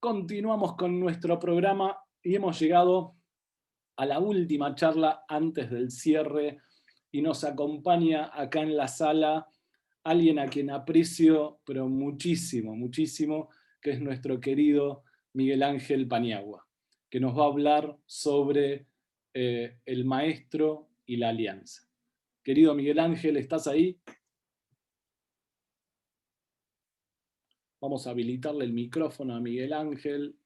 Continuamos con nuestro programa y hemos llegado a la última charla antes del cierre y nos acompaña acá en la sala alguien a quien aprecio, pero muchísimo, muchísimo, que es nuestro querido Miguel Ángel Paniagua, que nos va a hablar sobre el maestro y la alianza. Querido Miguel Ángel, ¿estás ahí? Vamos a habilitarle el micrófono a Miguel Ángel.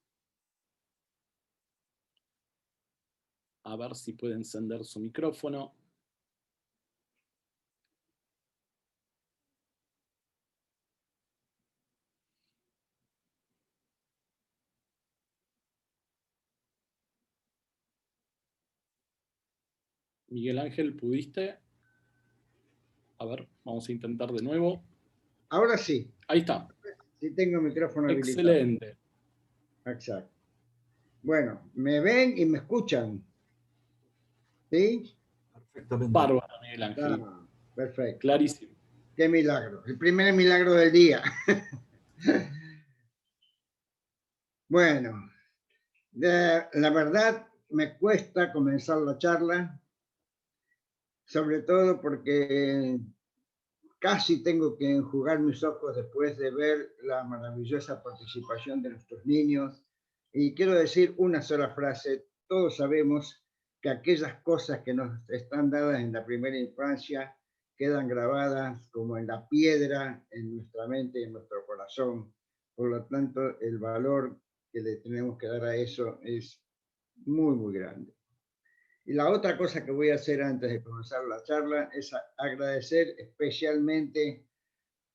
A ver si puede encender su micrófono. Miguel Ángel, ¿pudiste? A ver, vamos a intentar de nuevo. Ahora sí. Ahí está. Sí tengo el micrófono habilitado. Excelente. Exacto. Bueno, me ven y me escuchan. ¿Sí? Perfectamente. Bárbaro, Miguel Ángel. Ah, perfecto. Clarísimo. Qué milagro. El primer milagro del día. Bueno, la verdad me cuesta comenzar la charla, sobre todo porque casi tengo que enjugar mis ojos después de ver la maravillosa participación de nuestros niños. Y quiero decir una sola frase. Todos sabemos que aquellas cosas que nos están dadas en la primera infancia quedan grabadas como en la piedra en nuestra mente y en nuestro corazón. Por lo tanto, el valor que le tenemos que dar a eso es muy, muy grande. Y la otra cosa que voy a hacer antes de comenzar la charla es agradecer especialmente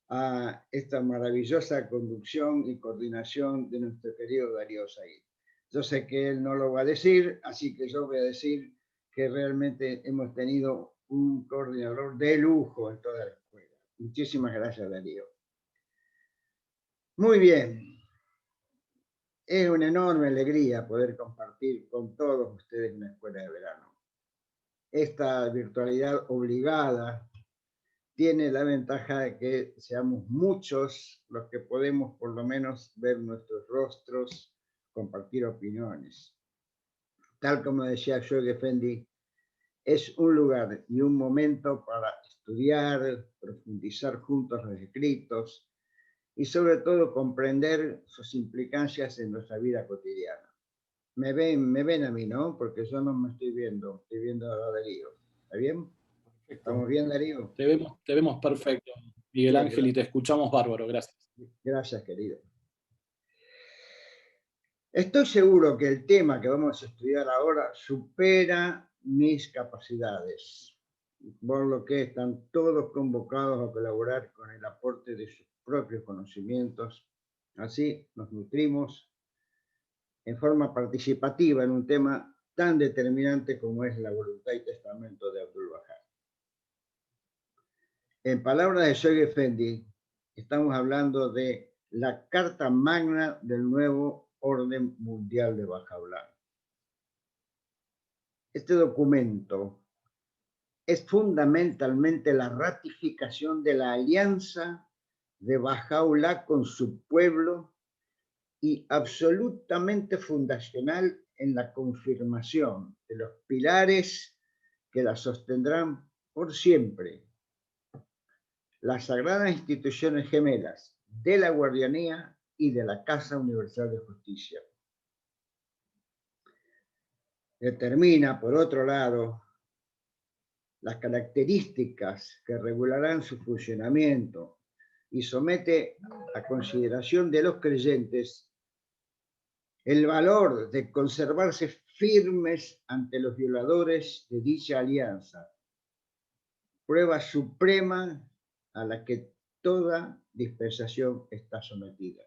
a esta maravillosa conducción y coordinación de nuestro querido Darío Said. Yo sé que él no lo va a decir, así que yo voy a decir que realmente hemos tenido un coordinador de lujo en toda la escuela. Muchísimas gracias, Darío. Muy bien. Es una enorme alegría poder compartir con todos ustedes una escuela de verano. Esta virtualidad obligada tiene la ventaja de que seamos muchos los que podemos por lo menos ver nuestros rostros, compartir opiniones. Tal como decía Joe Effendi, es un lugar y un momento para estudiar, profundizar juntos los escritos y sobre todo comprender sus implicancias en nuestra vida cotidiana. Me ven a mí, ¿no? Porque yo no me estoy viendo a Darío. ¿Está bien? ¿Estamos bien, Darío? Te vemos perfecto, Miguel Bien, Ángel, y te escuchamos bárbaro. Gracias. Gracias, querido. Estoy seguro que el tema que vamos a estudiar ahora supera mis capacidades, por lo que están todos convocados a colaborar con el aporte de sus propios conocimientos. Así nos nutrimos en forma participativa en un tema tan determinante como es la voluntad y testamento de Abdul Baha. En palabras de Shoghi Effendi, estamos hablando de la Carta Magna del nuevo orden mundial de Baha'u'lláh. Este documento es fundamentalmente la ratificación de la alianza de Baha'u'lláh con su pueblo y absolutamente fundacional en la confirmación de los pilares que la sostendrán por siempre. Las sagradas instituciones gemelas de la Guardianía y de la Casa Universal de Justicia. Determina, por otro lado, las características que regularán su funcionamiento y somete a consideración de los creyentes el valor de conservarse firmes ante los violadores de dicha alianza, prueba suprema a la que toda dispensación está sometida.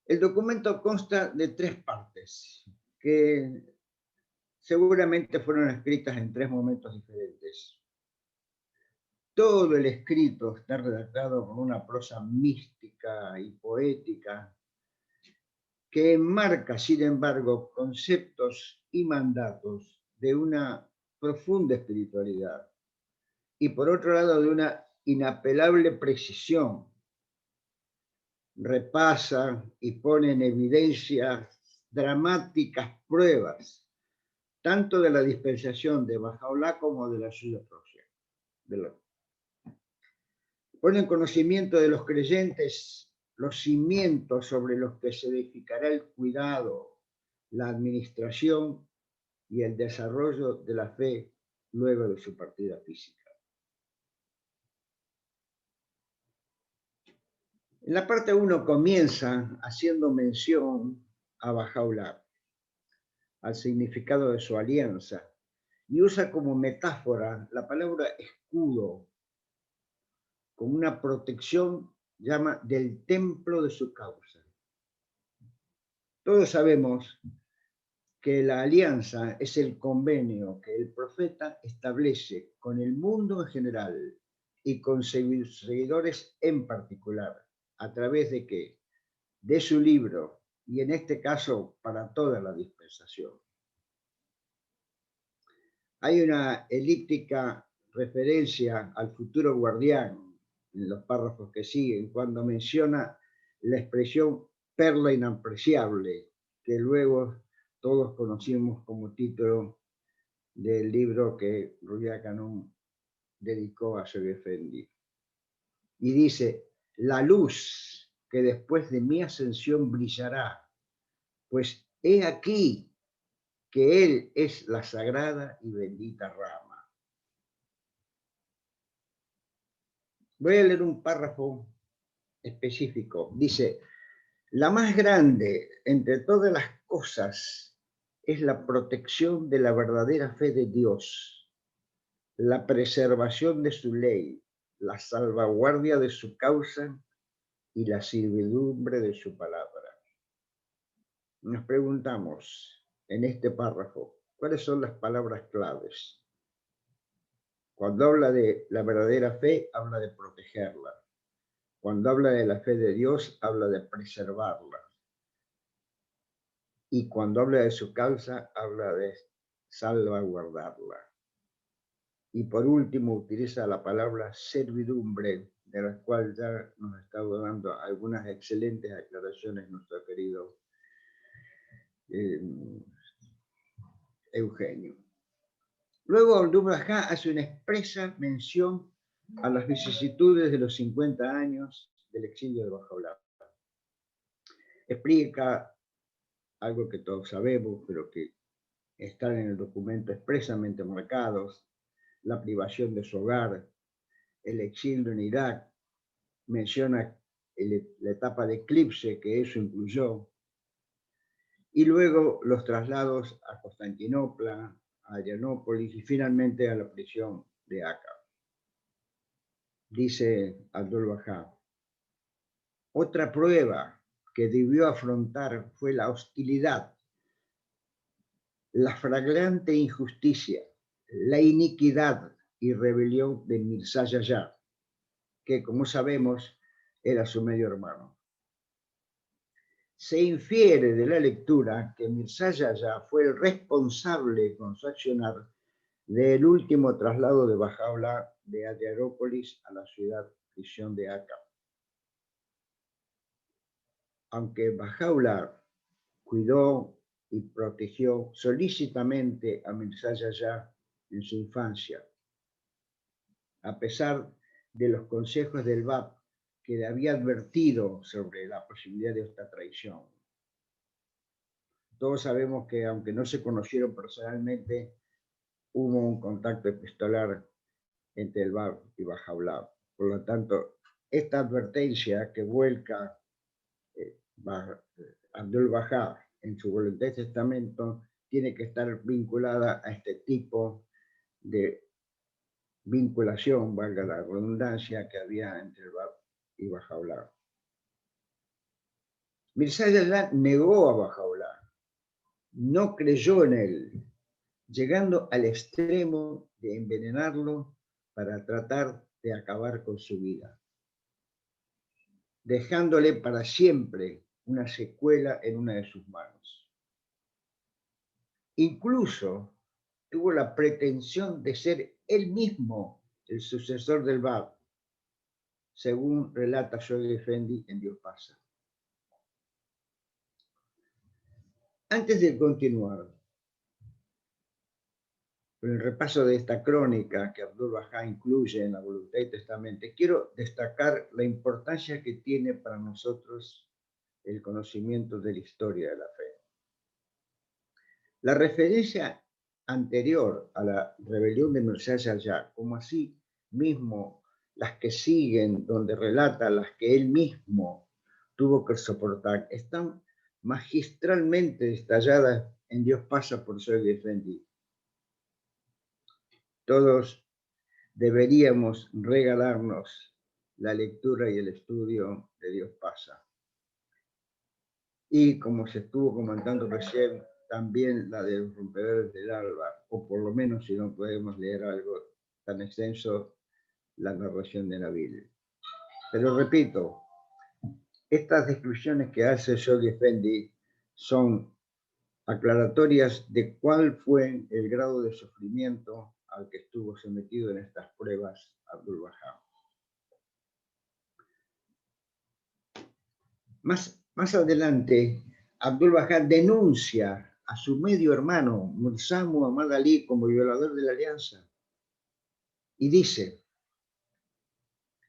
El documento consta de 3 partes que seguramente fueron escritas en 3 momentos diferentes. Todo el escrito está redactado con una prosa mística y poética que enmarca, sin embargo, conceptos y mandatos de una profunda espiritualidad y, por otro lado, de una inapelable precisión, repasa y pone en evidencia dramáticas pruebas, tanto de la dispensación de Bahá'u'lláh como de la suya propia. Pone en conocimiento de los creyentes los cimientos sobre los que se edificará el cuidado, la administración y el desarrollo de la fe luego de su partida física. En la parte 1 comienza haciendo mención a Bahá'u'lláh, al significado de su alianza, y usa como metáfora la palabra escudo, como una protección, llama del templo de su causa. Todos sabemos que la alianza es el convenio que el profeta establece con el mundo en general y con sus seguidores en particular, a través de qué? De su libro, y en este caso para toda la dispensación. Hay una elíptica referencia al futuro guardián en los párrafos que siguen, cuando menciona la expresión perla inapreciable, que luego todos conocimos como título del libro que Ruya Canón dedicó a Shoghi Effendi. Y dice, la luz que después de mi ascensión brillará, pues he aquí que él es la sagrada y bendita rama. Voy a leer un párrafo específico. Dice, la más grande entre todas las cosas es la protección de la verdadera fe de Dios, la preservación de su ley, la salvaguardia de su causa y la servidumbre de su palabra. Nos preguntamos en este párrafo, ¿cuáles son las palabras claves? Cuando habla de la verdadera fe, habla de protegerla. Cuando habla de la fe de Dios, habla de preservarla. Y cuando habla de su causa, habla de salvaguardarla. Y por último, utiliza la palabra servidumbre, de la cual ya nos ha estado dando algunas excelentes aclaraciones nuestro querido Eugenio. Luego, Abdul-Bahá hace una expresa mención a las vicisitudes de los 50 años del exilio de Bahá'u'lláh. Explica algo que todos sabemos, pero que están en el documento expresamente marcados: la privación de su hogar, el exilio en Irak, menciona la etapa de eclipse que eso incluyó, y luego los traslados a Constantinopla, a Adrianópolis y finalmente a la prisión de Acre. Dice Abdul-Bahá, otra prueba que debió afrontar fue la hostilidad, la flagrante injusticia, la iniquidad y rebelión de Mirza Yahya, que como sabemos era su medio hermano. Se infiere de la lectura que Mirza Yahya fue el responsable con su accionar del último traslado de Bahá'u'lláh de Adrianópolis a la ciudad prisión de Acre. Aunque Bahá'u'lláh cuidó y protegió solícitamente a Mirza Yahya en su infancia, a pesar de los consejos del Bab que le había advertido sobre la posibilidad de esta traición. Todos sabemos que, aunque no se conocieron personalmente, hubo un contacto epistolar entre el Bab y Bahá'u'lláh. Por lo tanto, esta advertencia que vuelca Abdul-Bahá en su voluntad de testamento tiene que estar vinculada a este tipo de vinculación, valga la redundancia, que había entre el Bab y Bahá'u'lláh. Mirza Yahya negó a Bahá'u'lláh, no creyó en él, llegando al extremo de envenenarlo para tratar de acabar con su vida, dejándole para siempre una secuela en una de sus manos. Incluso tuvo la pretensión de ser él mismo el sucesor del Bab, según relata Shoghi Effendi en Dios pasa. Antes de continuar con el repaso de esta crónica que Abdu'l-Bahá incluye en la Voluntad y Testamento, quiero destacar la importancia que tiene para nosotros el conocimiento de la historia de la fe. La referencia anterior a la rebelión de Mircea Yahya, como así mismo las que siguen, donde relata las que él mismo tuvo que soportar, están magistralmente detalladas en Dios pasa por Shoghi Effendi. Todos deberíamos regalarnos la lectura y el estudio de Dios pasa. Y como se estuvo comentando recién, también la de los rompedores del alba, o por lo menos si no podemos leer algo tan extenso, la narración de Nabil. Pero repito, estas descripciones que hace Shoghi Effendi son aclaratorias de cuál fue el grado de sufrimiento al que estuvo sometido en estas pruebas Abdu'l-Bahá. Más adelante, Abdu'l-Bahá denuncia a su medio hermano, Mirza Muhammad Ali, como violador de la alianza. Y dice,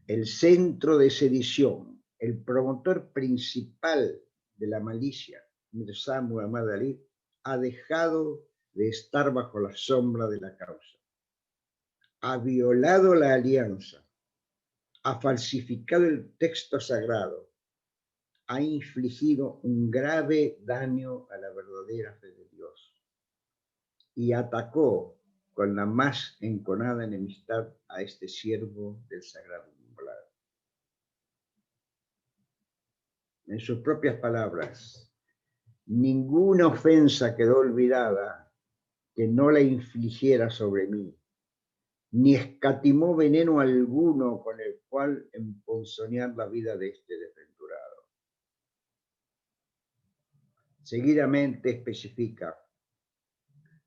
el centro de sedición, el promotor principal de la malicia, Mirza Muhammad Ali, ha dejado de estar bajo la sombra de la causa. Ha violado la alianza, ha falsificado el texto sagrado, ha infligido un grave daño a la verdadera fe de Dios y atacó con la más enconada enemistad a este siervo del sagrado umbral. En sus propias palabras, ninguna ofensa quedó olvidada que no la infligiera sobre mí, ni escatimó veneno alguno con el cual emponzoñar la vida de este desventurado. Seguidamente especifica,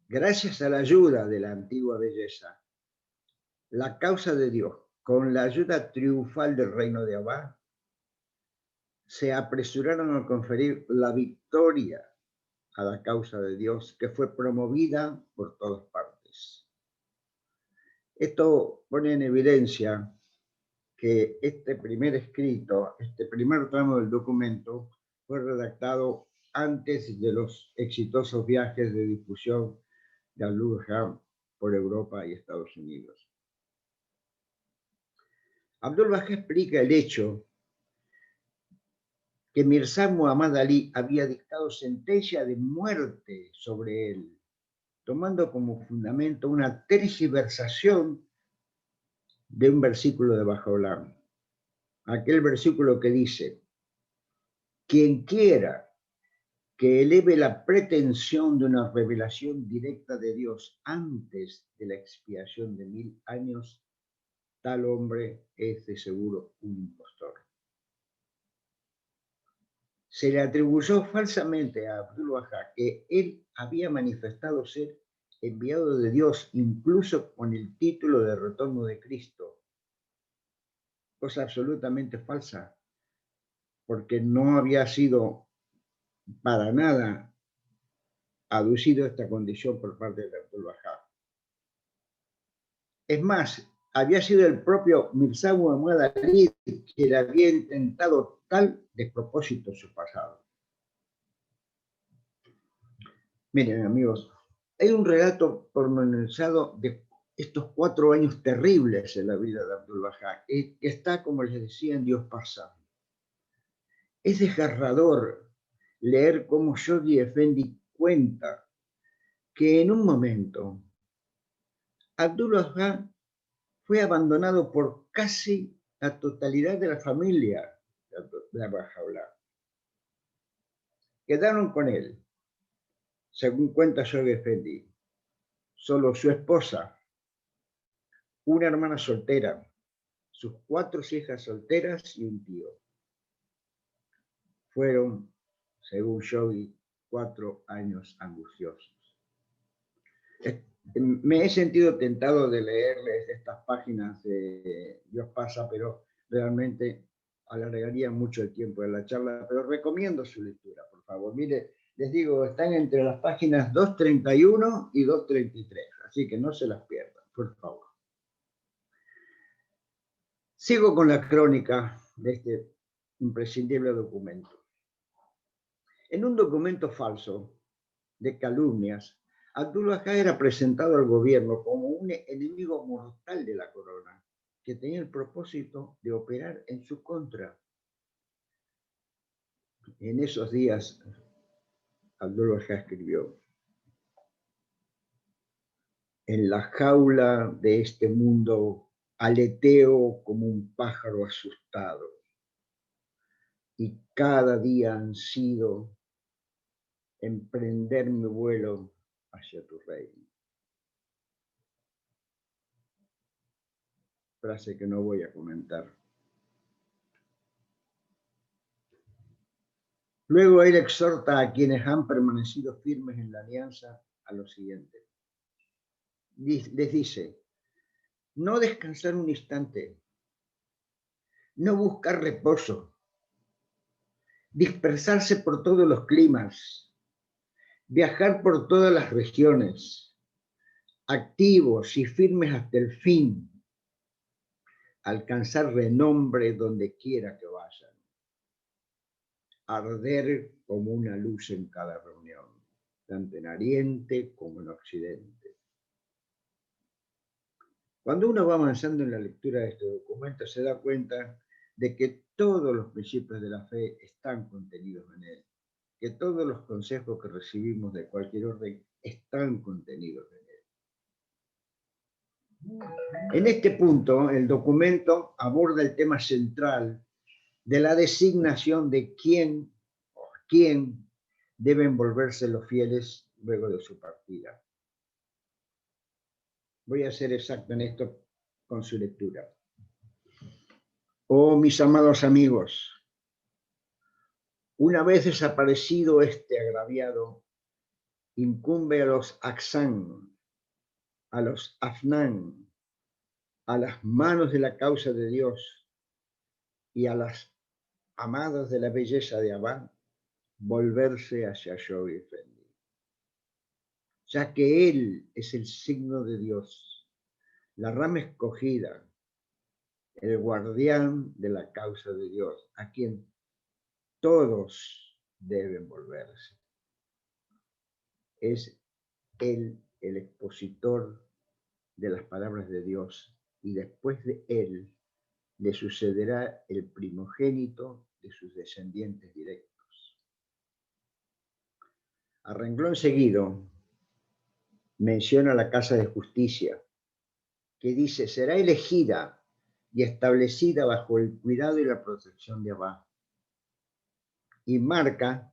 gracias a la ayuda de la antigua belleza, la causa de Dios, con la ayuda triunfal del reino de Abba, se apresuraron a conferir la victoria a la causa de Dios, que fue promovida por todas partes. Esto pone en evidencia que este primer escrito, este primer tramo del documento, fue redactado antes de los exitosos viajes de difusión de Abdu'l-Bahá por Europa y Estados Unidos. Abdu'l-Bahá explica el hecho que Mirza Muhammad Ali había dictado sentencia de muerte sobre él, tomando como fundamento una tergiversación de un versículo de Bahá'u'lláh. Aquel versículo que dice, quien quiera que eleve la pretensión de una revelación directa de Dios antes de la expiación de 1000 años, tal hombre es de seguro un impostor. Se le atribuyó falsamente a Abdu'l-Bahá que él había manifestado ser enviado de Dios, incluso con el título de retorno de Cristo, cosa absolutamente falsa, porque no había sido para nada aducido esta condición por parte de Abdu'l-Bahá. Es más, había sido el propio Mirza Muhammad Ali que le había intentado tal despropósito en su pasado. Miren, amigos, hay un relato pormenorizado de estos 4 años terribles en la vida de Abdu'l-Bahá, que está, como les decía, en Dios pasa. Es desgarrador leer cómo Shoghi Effendi cuenta que en un momento Abdu'l-Bahá fue abandonado por casi la totalidad de la familia de Bahá'u'lláh. Quedaron con él, según cuenta Shoghi Effendi, solo su esposa, una hermana soltera, sus 4 hijas solteras y un tío. Fueron, según Shoghi, 4 años angustiosos. Me he sentido tentado de leerles estas páginas de Dios pasa, pero realmente alargaría mucho el tiempo de la charla, pero recomiendo su lectura, por favor. Mire, Les digo, están entre las páginas 231 y 233, así que no se las pierdan, por favor. Sigo con la crónica de este imprescindible documento. En un documento falso de calumnias, Abdul-Wahab era presentado al gobierno como un enemigo mortal de la corona, que tenía el propósito de operar en su contra. En esos días, Abdul-Wahab escribió: en la jaula de este mundo aleteo como un pájaro asustado, y cada día ansío emprender mi vuelo hacia tu reino. Frase que no voy a comentar. Luego él exhorta a quienes han permanecido firmes en la alianza a lo siguiente. Les dice: no descansar un instante, no buscar reposo, dispersarse por todos los climas, viajar por todas las regiones, activos y firmes hasta el fin, alcanzar renombre donde quiera que vayan, arder como una luz en cada reunión, tanto en Oriente como en Occidente. Cuando uno va avanzando en la lectura de este documento, se da cuenta de que todos los principios de la fe están contenidos en él, que todos los consejos que recibimos de cualquier orden están contenidos en él. En este punto, el documento aborda el tema central de la designación de quién o a quién deben volverse los fieles luego de su partida. Voy a ser exacto en esto con su lectura. Oh, mis amados amigos, una vez desaparecido este agraviado, incumbe a los Aksán, a los Afnán, a las manos de la causa de Dios y a las amadas de la belleza de Abba, volverse hacia Shoy Effendi, ya que él es el signo de Dios, la rama escogida, el guardián de la causa de Dios, a quien todos deben volverse. Es él el expositor de las palabras de Dios, y después de él le sucederá el primogénito de sus descendientes directos. A renglón seguido menciona la Casa de Justicia, que dice: será elegida y establecida bajo el cuidado y la protección de Abba, y marca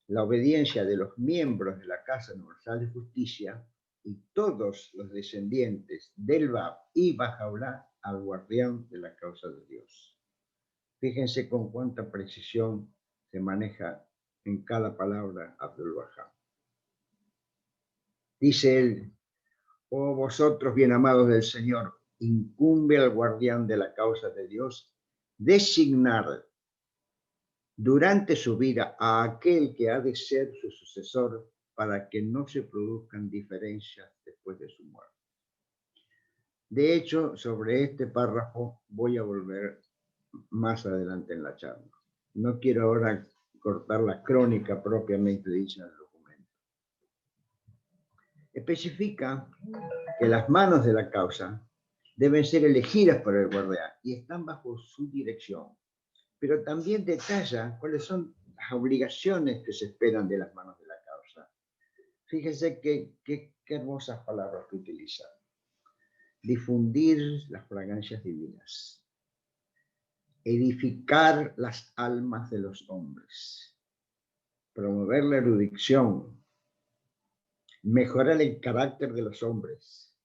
la obediencia de los miembros de la Casa Universal de Justicia y todos los descendientes del Bab y Bajaulá al guardián de la causa de Dios. Fíjense con cuánta precisión se maneja en cada palabra Abdul-Wahab. Dice él: oh vosotros bien amados del Señor, incumbe al guardián de la causa de Dios designar durante su vida a aquel que ha de ser su sucesor, para que no se produzcan diferencias después de su muerte. De hecho, sobre este párrafo voy a volver más adelante en la charla. No quiero ahora cortar la crónica propiamente dicha del documento. Especifica que las manos de la causa deben ser elegidas por el guardián y están bajo su dirección, pero también detalla cuáles son las obligaciones que se esperan de las manos de la causa. Fíjense qué hermosas palabras que utiliza. Difundir las fragancias divinas, edificar las almas de los hombres, promover la erudición, mejorar el carácter de los hombres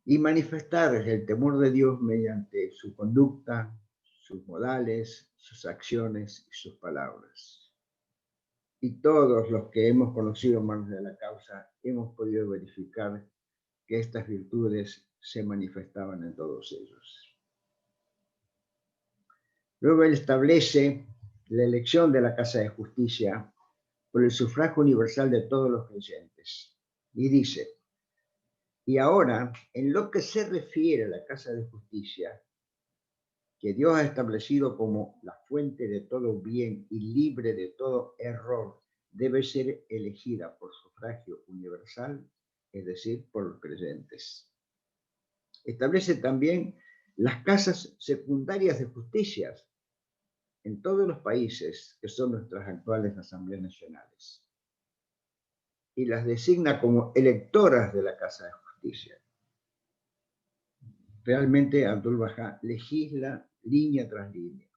y manifestar el temor de Dios mediante su conducta, sus modales, sus acciones y sus palabras. Y todos los que hemos conocido manos de la causa hemos podido verificar que estas virtudes se manifestaban en todos ellos. Luego él establece la elección de la Casa de Justicia por el sufragio universal de todos los creyentes. Y dice, y ahora, en lo que se refiere a la Casa de Justicia, que Dios ha establecido como la fuente de todo bien y libre de todo error, debe ser elegida por sufragio universal, es decir, por los creyentes. Establece también las casas secundarias de justicia en todos los países que son nuestras actuales asambleas nacionales y las designa como electoras de la Casa de Justicia. Realmente Abdu'l-Bahá legisla línea tras línea.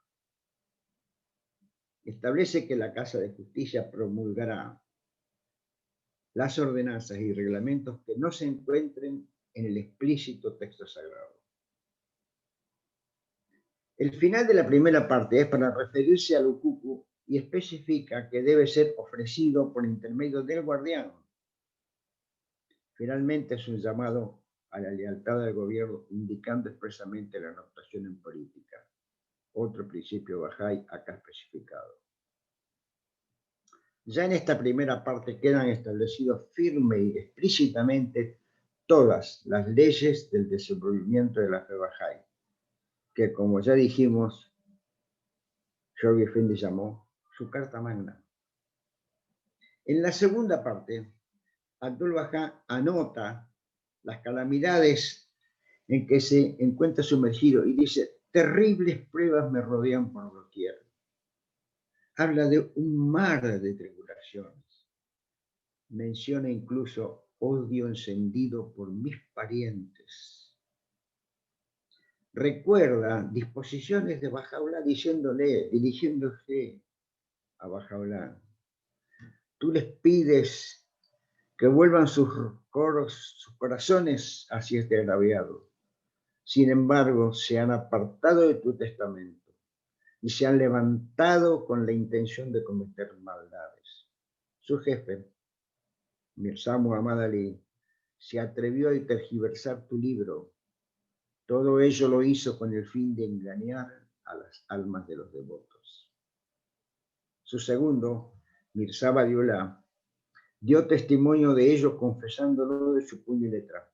Establece que la Casa de Justicia promulgará las ordenanzas y reglamentos que no se encuentren en el explícito texto sagrado. El final de la primera parte es para referirse al hukuku y especifica que debe ser ofrecido por intermedio del guardián. Finalmente es un llamado a la lealtad del gobierno, indicando expresamente la no actuación en política. Otro principio Bahá'í acá especificado. Ya en esta primera parte quedan establecidos firme y explícitamente todas las leyes del desenvolvimiento de la fe Bahá'í, que como ya dijimos, Shoghi Effendi llamó su carta magna. En la segunda parte, Abdu'l-Bahá anota las calamidades en que se encuentra sumergido y dice, terribles pruebas me rodean por doquier. Habla de un mar de tribulaciones. Menciona incluso odio encendido por mis parientes. Recuerda disposiciones de Bahá'u'lláh dirigiéndose a Bahá'u'lláh. Tú les pides que vuelvan sus corazones hacia este agraviado. Sin embargo, se han apartado de tu testamento y se han levantado con la intención de cometer maldades. Su jefe, Mirza Muhammad Ali, se atrevió a tergiversar tu libro. Todo ello lo hizo con el fin de engañar a las almas de los devotos. Su segundo, Mirza Badiullah, dio testimonio de ello confesándolo de su puño y letra.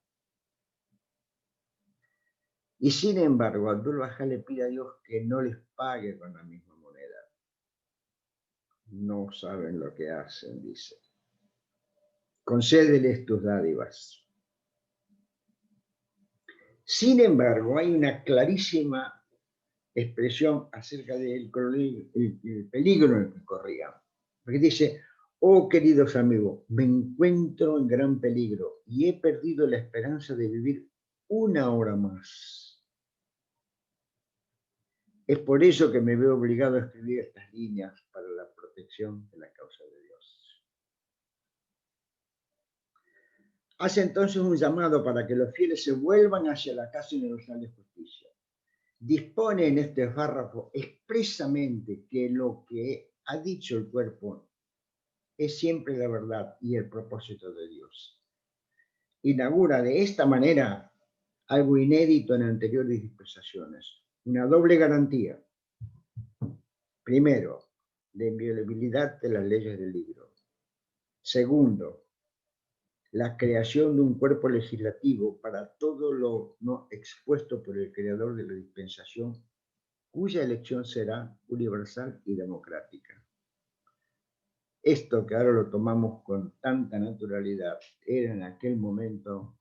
Y sin embargo, Abdu'l-Bahá le pide a Dios que no les pague con la misma moneda. No saben lo que hacen, dice. Concédeles tus dádivas. Sin embargo, hay una clarísima expresión acerca del peligro en el que corrían. Porque dice, oh queridos amigos, me encuentro en gran peligro y he perdido la esperanza de vivir una hora más. Es por eso que me veo obligado a escribir estas líneas para la protección de la causa de Dios. Hace entonces un llamado para que los fieles se vuelvan hacia la Casa Universal de Justicia. Dispone en este párrafo expresamente que lo que ha dicho el cuerpo es siempre la verdad y el propósito de Dios. Inaugura de esta manera algo inédito en anteriores dispensaciones, una doble garantía. Primero, la inviolabilidad de las leyes del libro. Segundo, la creación de un cuerpo legislativo para todo lo no expuesto por el creador de la dispensación, cuya elección será universal y democrática. Esto que ahora lo tomamos con tanta naturalidad, era en aquel momento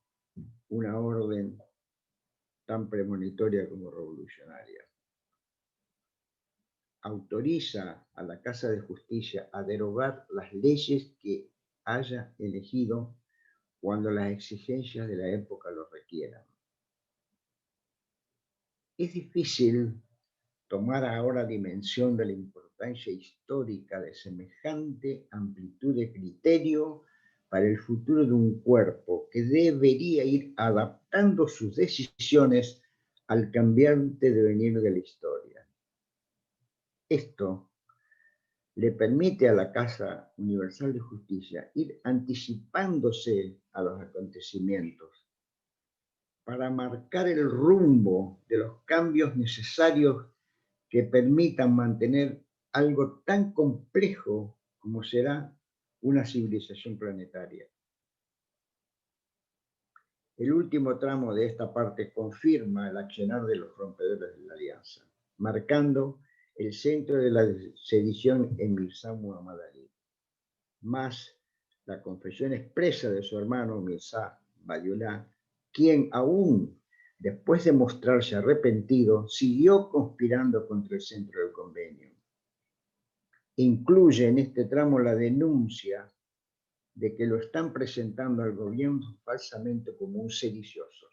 una orden tan premonitoria como revolucionaria. Autoriza a la Casa de Justicia a derogar las leyes que haya elegido cuando las exigencias de la época lo requieran. Es difícil tomar ahora dimensión de la importancia histórica de semejante amplitud de criterio para el futuro de un cuerpo que debería ir adaptando sus decisiones al cambiante devenir de la historia. Esto le permite a la Casa Universal de Justicia ir anticipándose a los acontecimientos para marcar el rumbo de los cambios necesarios que permitan mantener algo tan complejo como será una civilización planetaria. El último tramo de esta parte confirma el accionar de los rompedores de la alianza, marcando el centro de la sedición en Mirza Muhammad Ali, más la confesión expresa de su hermano Mirza Bayullah, quien aún después de mostrarse arrepentido, siguió conspirando contra el centro del convenio. Incluye en este tramo la denuncia de que lo están presentando al gobierno falsamente como un sedicioso.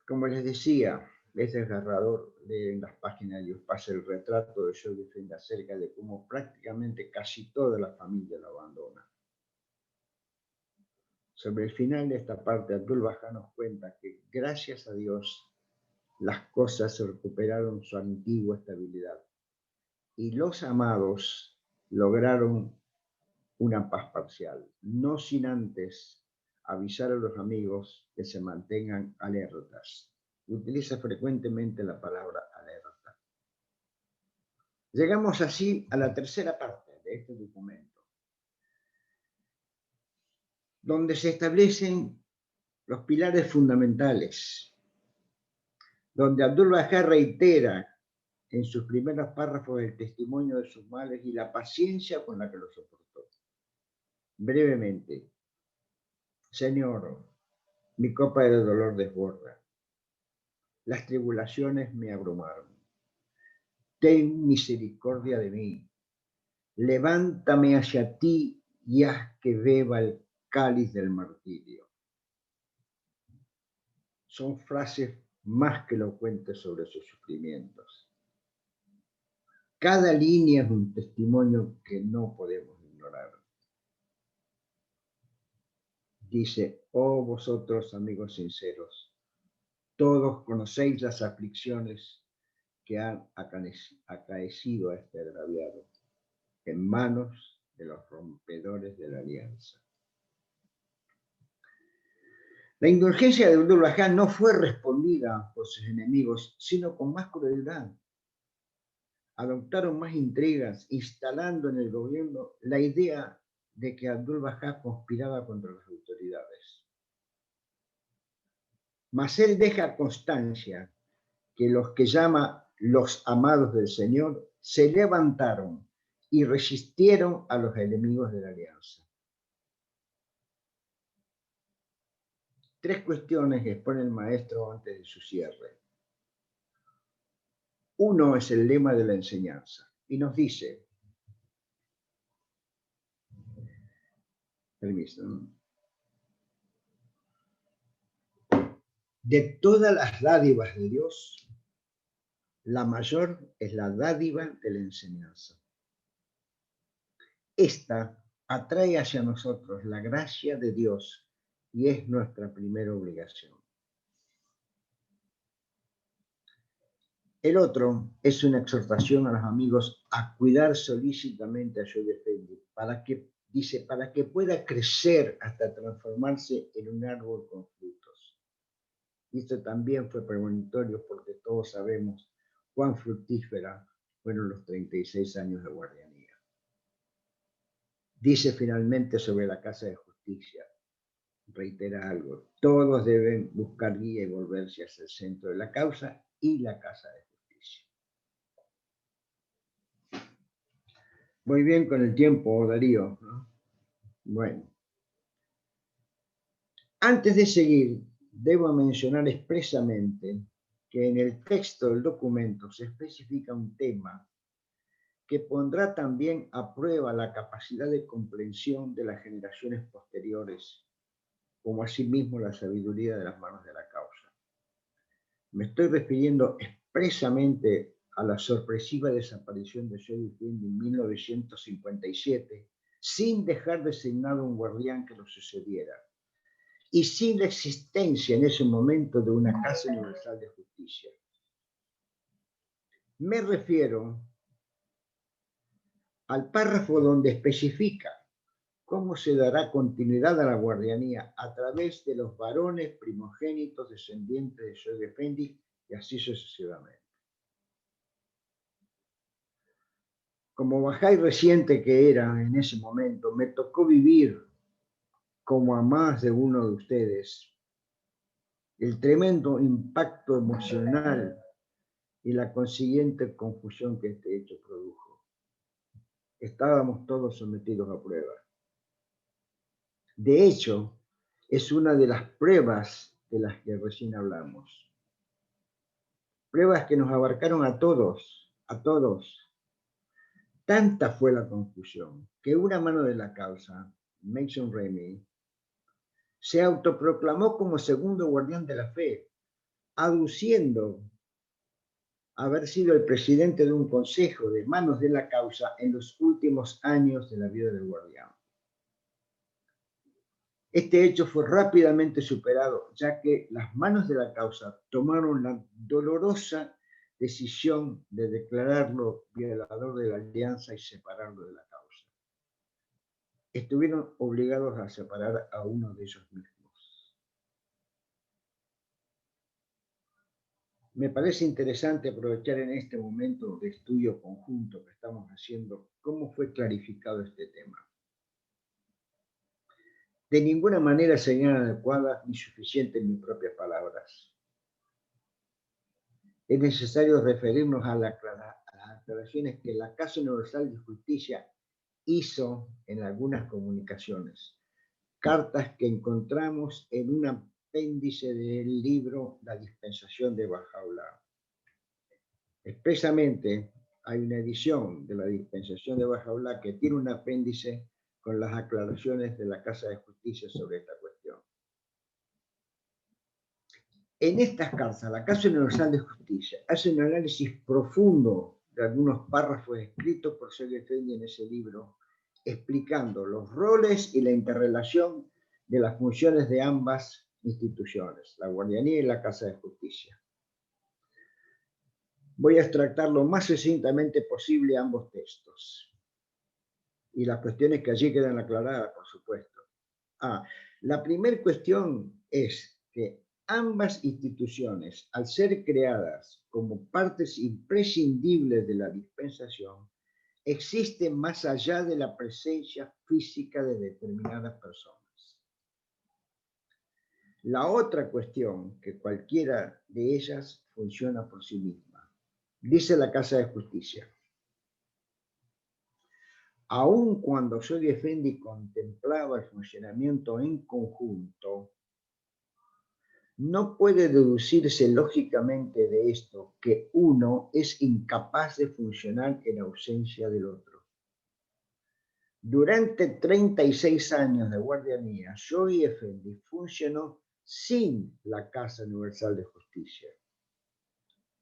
Como les decía, es desgarrador leer en las páginas de Dios pasa el retrato de Joe Defendi acerca de cómo prácticamente casi toda la familia lo abandona. Sobre el final de esta parte, Abdul Baha nos cuenta que gracias a Dios las cosas se recuperaron su antigua estabilidad y los amados lograron una paz parcial, no sin antes avisar a los amigos que se mantengan alertas. Utiliza frecuentemente la palabra alerta. Llegamos así a la tercera parte de este documento, donde se establecen los pilares fundamentales, donde Abdul Baha reitera en sus primeros párrafos el testimonio de sus males y la paciencia con la que lo soportó. Brevemente, Señor, mi copa de dolor desborda. Las tribulaciones me abrumaron. Ten misericordia de mí. Levántame hacia ti y haz que beba el cáliz del martirio. Son frases más que elocuentes sobre sus sufrimientos. Cada línea es un testimonio que no podemos ignorar. Dice, oh vosotros amigos sinceros, todos conocéis las aflicciones que han acaecido a este agraviado en manos de los rompedores de la alianza. La indulgencia de Abdul Baha no fue respondida por sus enemigos, sino con más crueldad. Adoptaron más intrigas, instalando en el gobierno la idea de que Abdul Baha conspiraba contra las autoridades. Mas él deja constancia que los que llama los amados del Señor se levantaron y resistieron a los enemigos de la alianza. Tres cuestiones expone el maestro antes de su cierre. Uno es el lema de la enseñanza y nos dice, permiso, de todas las dádivas de Dios, la mayor es la dádiva de la enseñanza. Esta atrae hacia nosotros la gracia de Dios y es nuestra primera obligación. El otro es una exhortación a los amigos a cuidar solícitamente a Joe Defendi para que pueda crecer hasta transformarse en un árbol con frutos. Y esto también fue premonitorio porque todos sabemos cuán fructífera fueron los 36 años de guardianía. Dice finalmente sobre la Casa de Justicia, reitera algo, todos deben buscar guía y volverse hacia el centro de la causa y la Casa de Justicia. Muy bien con el tiempo, Darío, ¿no? Bueno. Antes de seguir, debo mencionar expresamente que en el texto del documento se especifica un tema que pondrá también a prueba la capacidad de comprensión de las generaciones posteriores, como asimismo la sabiduría de las manos de la causa. Me estoy refiriendo expresamente a la sorpresiva desaparición de Joe Defendi en 1957, sin dejar designado un guardián que lo sucediera, y sin la existencia en ese momento de una Casa Universal de Justicia. Me refiero al párrafo donde especifica cómo se dará continuidad a la guardianía a través de los varones primogénitos descendientes de Joe Defendi y así sucesivamente. Como bajay reciente que era en ese momento, me tocó vivir, como a más de uno de ustedes, el tremendo impacto emocional y la consiguiente confusión que este hecho produjo. Estábamos todos sometidos a prueba. De hecho, es una de las pruebas de las que recién hablamos. Pruebas que nos abarcaron a todos, a todos. Tanta fue la confusión que una mano de la causa, Mason Remy, se autoproclamó como segundo guardián de la fe, aduciendo haber sido el presidente de un consejo de manos de la causa en los últimos años de la vida del guardián. Este hecho fue rápidamente superado, ya que las manos de la causa tomaron la dolorosa decisión de declararlo violador de la alianza y separarlo de la causa. Estuvieron obligados a separar a uno de ellos mismos. Me parece interesante aprovechar en este momento de estudio conjunto que estamos haciendo cómo fue clarificado este tema. De ninguna manera serían adecuadas ni suficientes mis propias palabras. Es necesario referirnos a las aclaraciones que la Casa Universal de Justicia hizo en algunas comunicaciones, cartas que encontramos en un apéndice del libro La Dispensación de Bahá'u'lláh. Expresamente, hay una edición de la Dispensación de Bahá'u'lláh que tiene un apéndice con las aclaraciones de la Casa de Justicia sobre esta cuestión. En estas cartas, la Casa Universal de Justicia hace un análisis profundo de algunos párrafos escritos por Shoghi Effendi en ese libro, explicando los roles y la interrelación de las funciones de ambas instituciones, la Guardianía y la Casa de Justicia. Voy a extractar lo más sucintamente posible ambos textos y las cuestiones que allí quedan aclaradas, por supuesto. La primera cuestión es que ambas instituciones, al ser creadas como partes imprescindibles de la dispensación, existen más allá de la presencia física de determinadas personas. La otra cuestión, que cualquiera de ellas funciona por sí misma. Dice la Casa de Justicia: aun cuando Shoghi Effendi contemplaba el funcionamiento en conjunto, no puede deducirse lógicamente de esto que uno es incapaz de funcionar en ausencia del otro. Durante 36 años de guardianía, Shoghi Effendi funcionó sin la Casa Universal de Justicia.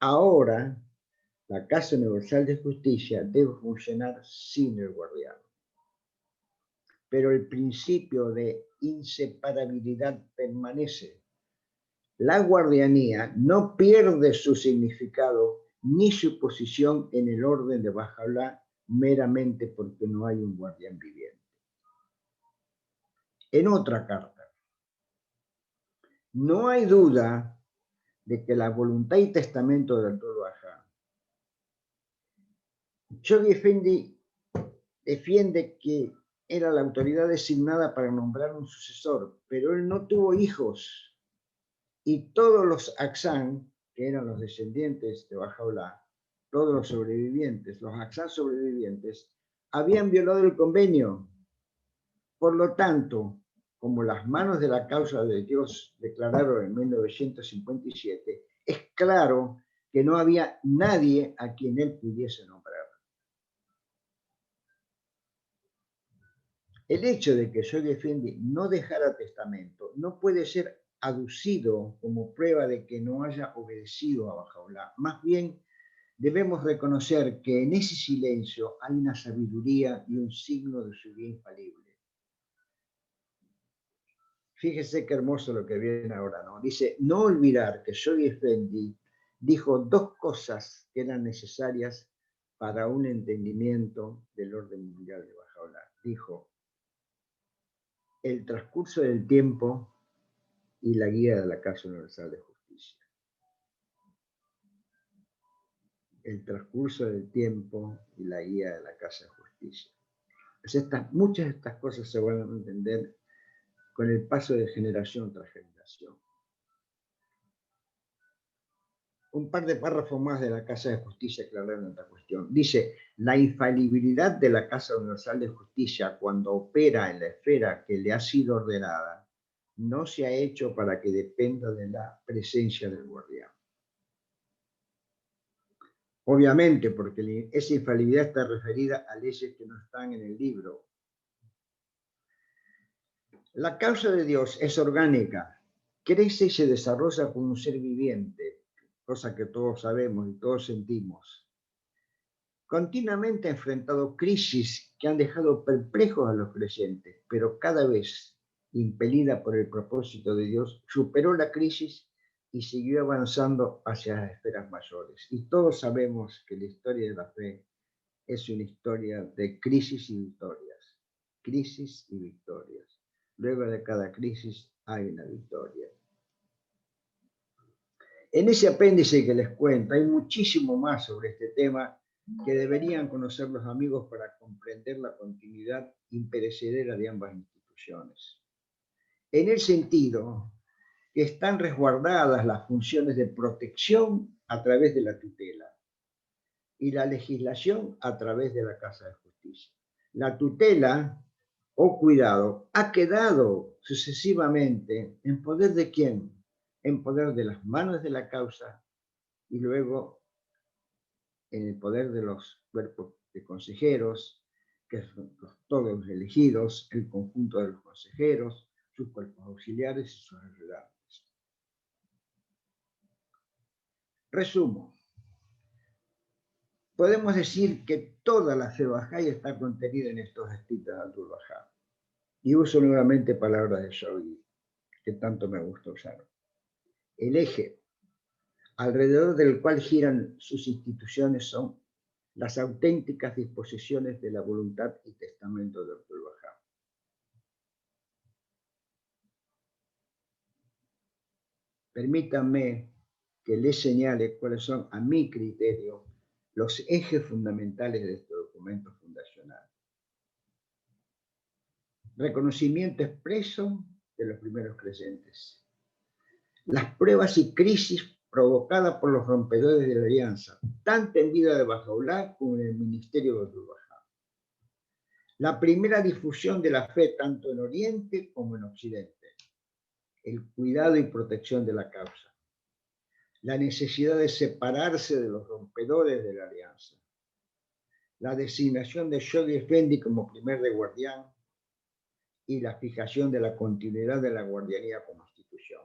Ahora, la Casa Universal de Justicia debe funcionar sin el guardián. Pero el principio de inseparabilidad permanece. La guardianía no pierde su significado ni su posición en el orden de Bahá'u'lláh meramente porque no hay un guardián viviente. En otra carta, no hay duda de que la voluntad y testamento del Dr. Bahá. Shoghi Effendi defiende que era la autoridad designada para nombrar un sucesor, pero él no tuvo hijos y todos los Aqsan, que eran los descendientes de Bahá'u'lláh, todos los sobrevivientes, los Aqsan sobrevivientes, habían violado el convenio. Por lo tanto, como las manos de la causa de Dios declararon en 1957, es claro que no había nadie a quien él pudiese nombrar. El hecho de que Shoghi Effendi no dejara testamento no puede ser aducido como prueba de que no haya obedecido a Bahá'u'lláh. Más bien, debemos reconocer que en ese silencio hay una sabiduría y un signo de su bien infalible. Fíjese qué hermoso lo que viene ahora, ¿no? Dice, no olvidar que Shoghi Effendi dijo dos cosas que eran necesarias para un entendimiento del orden mundial de Bahá'u'lláh. Dijo, el transcurso del tiempo y la guía de la Casa Universal de Justicia. el transcurso del tiempo y la guía de la Casa de Justicia. Muchas de estas cosas se van a entender con el paso de generación tras generación. Un par de párrafos más de la Casa de Justicia aclarando esta cuestión. Dice, la infalibilidad de la Casa Universal de Justicia cuando opera en la esfera que le ha sido ordenada no se ha hecho para que dependa de la presencia del guardián. Obviamente, porque esa infalibilidad está referida a leyes que no están en el libro. La causa de Dios es orgánica, crece y se desarrolla como un ser viviente, cosa que todos sabemos y todos sentimos. Continuamente ha enfrentado crisis que han dejado perplejos a los creyentes, pero cada vez, impelida por el propósito de Dios, superó la crisis y siguió avanzando hacia las esferas mayores. Y todos sabemos que la historia de la fe es una historia de crisis y victorias. Crisis y victorias. Luego de cada crisis hay una victoria. En ese apéndice que les cuento hay muchísimo más sobre este tema que deberían conocer los amigos para comprender la continuidad imperecedera de ambas instituciones. En el sentido que están resguardadas las funciones de protección a través de la tutela y la legislación a través de la Casa de Justicia. La tutela o cuidado ha quedado sucesivamente en poder de ¿quién? En poder de las manos de la causa y luego en el poder de los cuerpos de consejeros, que son todos elegidos, el conjunto de los consejeros, sus cuerpos auxiliares y sus ayudantes. Resumo. Podemos decir que toda la fe Bahá'í está contenida en estos escritos de Abdul Baha. Y uso nuevamente palabras de Shoghi, que tanto me gusta usar. El eje alrededor del cual giran sus instituciones son las auténticas disposiciones de la voluntad y testamento de Abdul Baha. Permítanme que les señale cuáles son, a mi criterio, los ejes fundamentales de este documento fundacional. Reconocimiento expreso de los primeros creyentes. Las pruebas y crisis provocadas por los rompedores de la alianza, tanto en vida de Bahá'u'lláh como en el ministerio de Abdul Baha. La primera difusión de la fe tanto en Oriente como en Occidente. El cuidado y protección de la causa. La necesidad de separarse de los rompedores de la alianza. La designación de Shoghi Effendi como primer de guardián y la fijación de la continuidad de la guardianía como institución.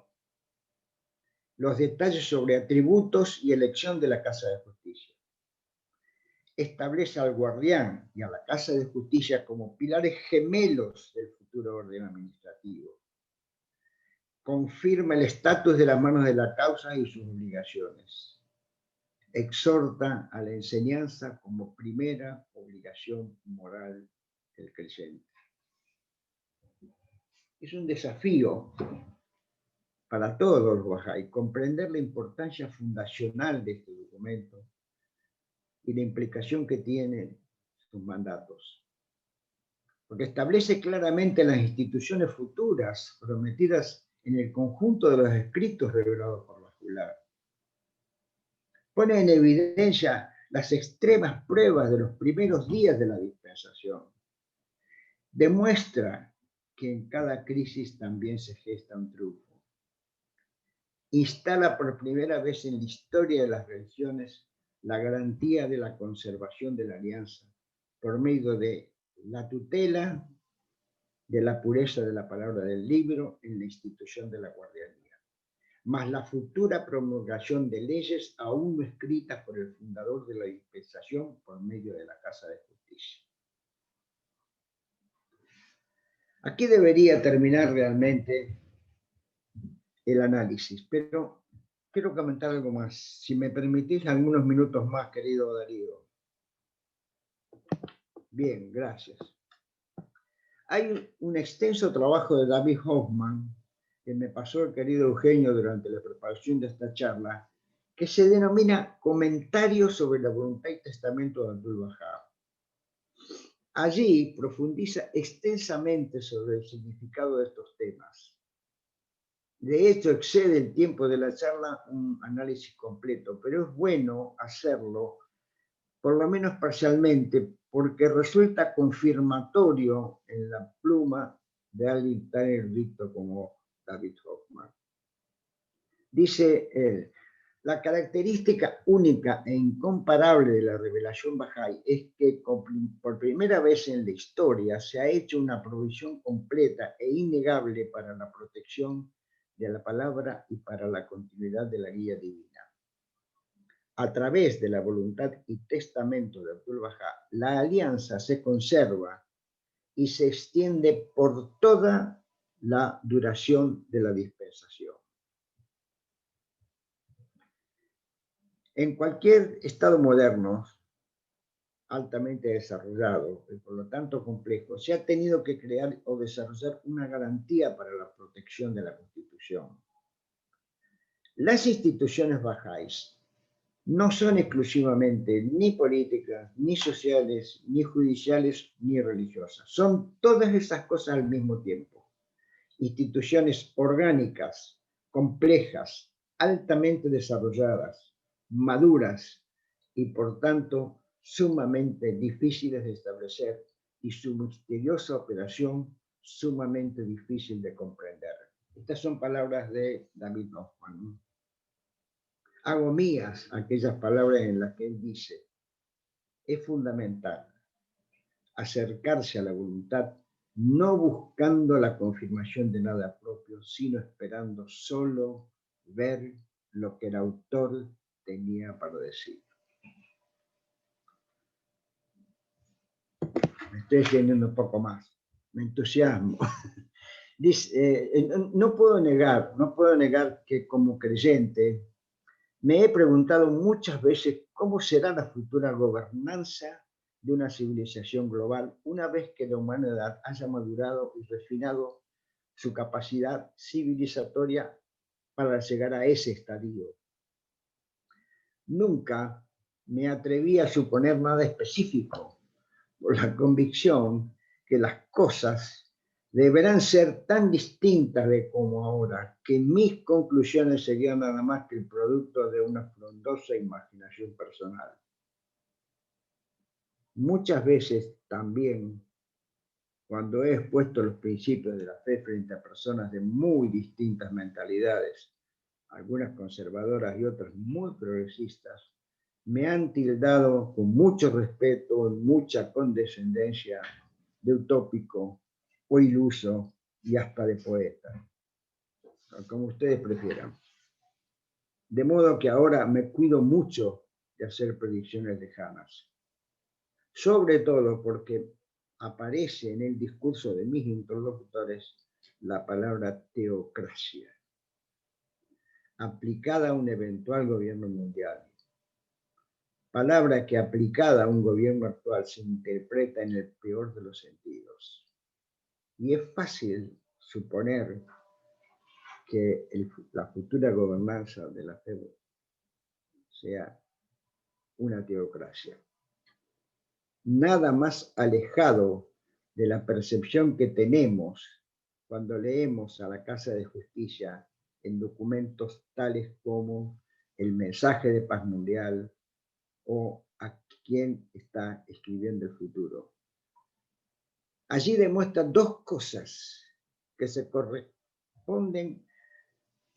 Los detalles sobre atributos y elección de la Casa de Justicia. Establece al guardián y a la Casa de Justicia como pilares gemelos del futuro orden administrativo. Confirma el estatus de las manos de la causa y sus obligaciones. Exhorta a la enseñanza como primera obligación moral del creyente. Es un desafío para todos los Bahá'í comprender la importancia fundacional de este documento y la implicación que tienen sus mandatos. Porque establece claramente las instituciones futuras prometidas en el conjunto de los escritos revelados por Bahá'u'lláh. Pone en evidencia las extremas pruebas de los primeros días de la dispensación. Demuestra que en cada crisis también se gesta un triunfo. Instala por primera vez en la historia de las religiones la garantía de la conservación de la alianza por medio de la tutela de la pureza de la palabra del libro en la institución de la guardianía, más la futura promulgación de leyes aún no escritas por el fundador de la dispensación por medio de la Casa de Justicia. Aquí debería terminar realmente el análisis, pero quiero comentar algo más. Si me permitís algunos minutos más, querido Darío. Bien, gracias. Hay un extenso trabajo de David Hoffman que me pasó el querido Eugenio durante la preparación de esta charla que se denomina Comentarios sobre la voluntad y testamento de Abdul Baha. Allí profundiza extensamente sobre el significado de estos temas. De hecho, excede el tiempo de la charla un análisis completo, pero es bueno hacerlo, por lo menos parcialmente, porque resulta confirmatorio en la pluma de alguien tan erudito como David Hoffman. Dice él, la característica única e incomparable de la revelación Bahá'í es que por primera vez en la historia se ha hecho una provisión completa e innegable para la protección de la palabra y para la continuidad de la guía divina. A través de la voluntad y testamento de Abdul Baha, la alianza se conserva y se extiende por toda la duración de la dispensación. En cualquier estado moderno, altamente desarrollado y por lo tanto complejo, se ha tenido que crear o desarrollar una garantía para la protección de la Constitución. Las instituciones bahá'ís no son exclusivamente ni políticas, ni sociales, ni judiciales, ni religiosas. Son todas esas cosas al mismo tiempo. Instituciones orgánicas, complejas, altamente desarrolladas, maduras y por tanto sumamente difíciles de establecer y su misteriosa operación sumamente difícil de comprender. Estas son palabras de David Hoffman. Hago mías aquellas palabras en las que él dice, es fundamental acercarse a la voluntad no buscando la confirmación de nada propio, sino esperando solo ver lo que el autor tenía para decir. Me estoy extendiendo un poco más, me entusiasmo. Dice, no puedo negar que como creyente me he preguntado muchas veces cómo será la futura gobernanza de una civilización global una vez que la humanidad haya madurado y refinado su capacidad civilizatoria para llegar a ese estadio. Nunca me atreví a suponer nada específico, por la convicción que las cosas deberán ser tan distintas de como ahora, que mis conclusiones serían nada más que el producto de una frondosa imaginación personal. Muchas veces también, cuando he expuesto los principios de la fe frente a personas de muy distintas mentalidades, algunas conservadoras y otras muy progresistas, me han tildado con mucho respeto y mucha condescendencia de utópico o iluso y hasta de poeta, como ustedes prefieran. De modo que ahora me cuido mucho de hacer predicciones lejanas, sobre todo porque aparece en el discurso de mis interlocutores la palabra teocracia, aplicada a un eventual gobierno mundial. Palabra que aplicada a un gobierno actual se interpreta en el peor de los sentidos. Y es fácil suponer que la futura gobernanza de la fe sea una teocracia. Nada más alejado de la percepción que tenemos cuando leemos a la Casa de Justicia en documentos tales como el mensaje de paz mundial o a quién está escribiendo el futuro. Allí demuestra dos cosas que se corresponden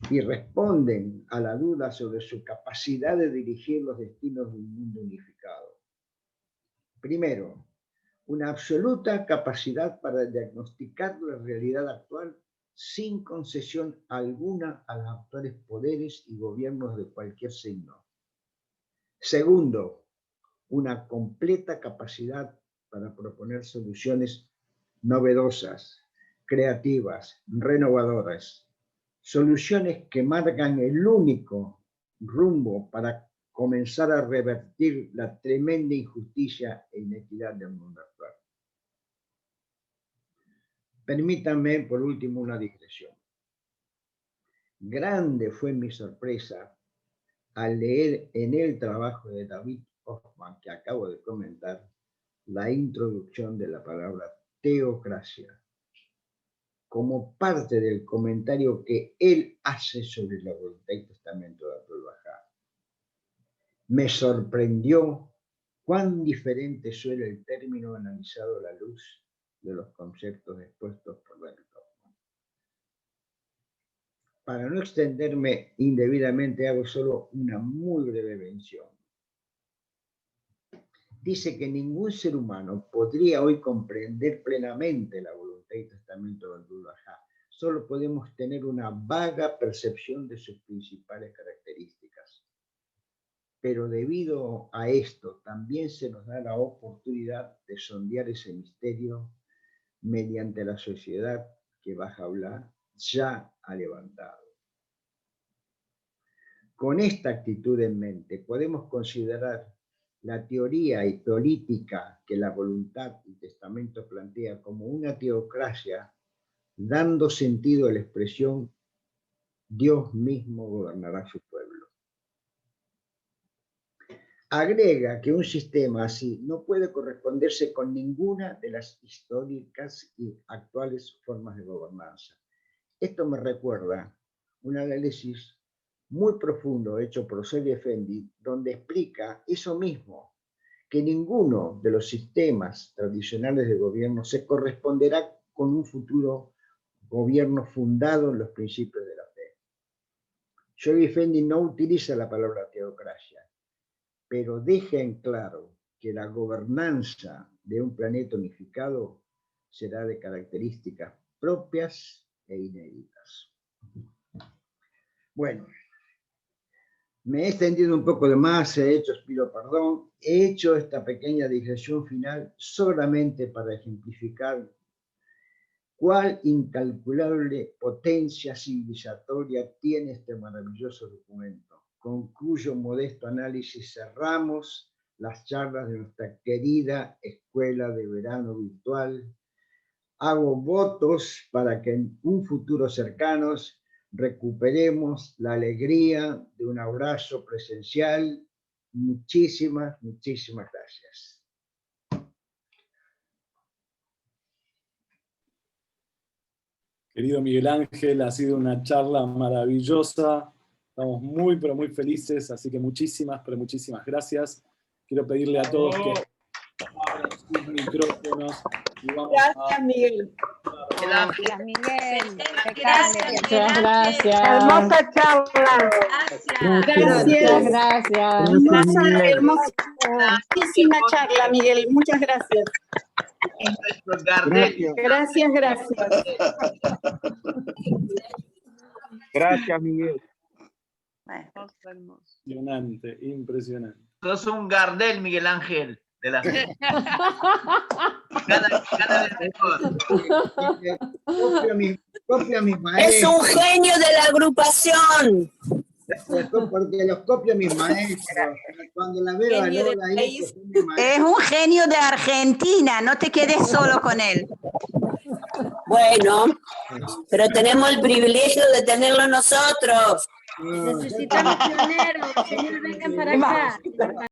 y responden a la duda sobre su capacidad de dirigir los destinos de un mundo unificado. Primero, una absoluta capacidad para diagnosticar la realidad actual sin concesión alguna a los actuales poderes y gobiernos de cualquier signo. Segundo, una completa capacidad para proponer soluciones novedosas, creativas, renovadoras, soluciones que marcan el único rumbo para comenzar a revertir la tremenda injusticia e inequidad del mundo actual. Permítanme, por último, una digresión. Grande fue mi sorpresa al leer en el trabajo de David Hoffman, que acabo de comentar, la introducción de la palabra teocracia, como parte del comentario que él hace sobre la voluntad y testamento de Abdul Bahá. Me sorprendió cuán diferente suena el término analizado a la luz de los conceptos expuestos por David Hoffman. Para no extenderme indebidamente, hago solo una muy breve mención. Dice que ningún ser humano podría hoy comprender plenamente la voluntad y testamento de Abdul Bahá. Solo podemos tener una vaga percepción de sus principales características. Pero debido a esto, también se nos da la oportunidad de sondear ese misterio mediante la sociedad que Baha'u'lláh ya ha levantado. Con esta actitud en mente, podemos considerar la teoría y política que la voluntad y testamento plantea como una teocracia, dando sentido a la expresión Dios mismo gobernará su pueblo. Agrega que un sistema así no puede corresponderse con ninguna de las históricas y actuales formas de gobernanza. Esto me recuerda un análisis muy profundo hecho por Shoghi Effendi, donde explica eso mismo, que ninguno de los sistemas tradicionales de gobierno se corresponderá con un futuro gobierno fundado en los principios de la fe. Shoghi Effendi no utiliza la palabra teocracia, pero deja en claro que la gobernanza de un planeta unificado será de características propias e inéditas. Bueno, me he extendido un poco de más, pido perdón, he hecho esta pequeña digresión final solamente para ejemplificar cuál incalculable potencia civilizatoria tiene este maravilloso documento, con cuyo modesto análisis cerramos las charlas de nuestra querida Escuela de Verano Virtual. Hago votos para que en un futuro cercano recuperemos la alegría de un abrazo presencial. Muchísimas, muchísimas gracias. Querido Miguel Ángel, ha sido una charla maravillosa. Estamos muy, pero muy felices, así que muchísimas, pero muchísimas gracias. Quiero pedirle a todos que abran sus micrófonos. Y vamos Gracias, Miguel. Gracias, Miguel. Gracias. Gracias. Hermosa charla. Gracias. Hermosísima charla, Miguel. Muchas gracias. Gracias. Gracias, Miguel. Impresionante, impresionante. Sos un Gardel, Miguel Ángel. De la... cada vez mejor. Copia mis maestros. Es un genio de la agrupación. Porque los copio a mis maestros. Cuando la veo a Lola ahí, es un genio de Argentina, no te quedes solo con él. Bueno, pero tenemos el privilegio de tenerlo nosotros. Necesitamos pioneros, señor, vengan para acá.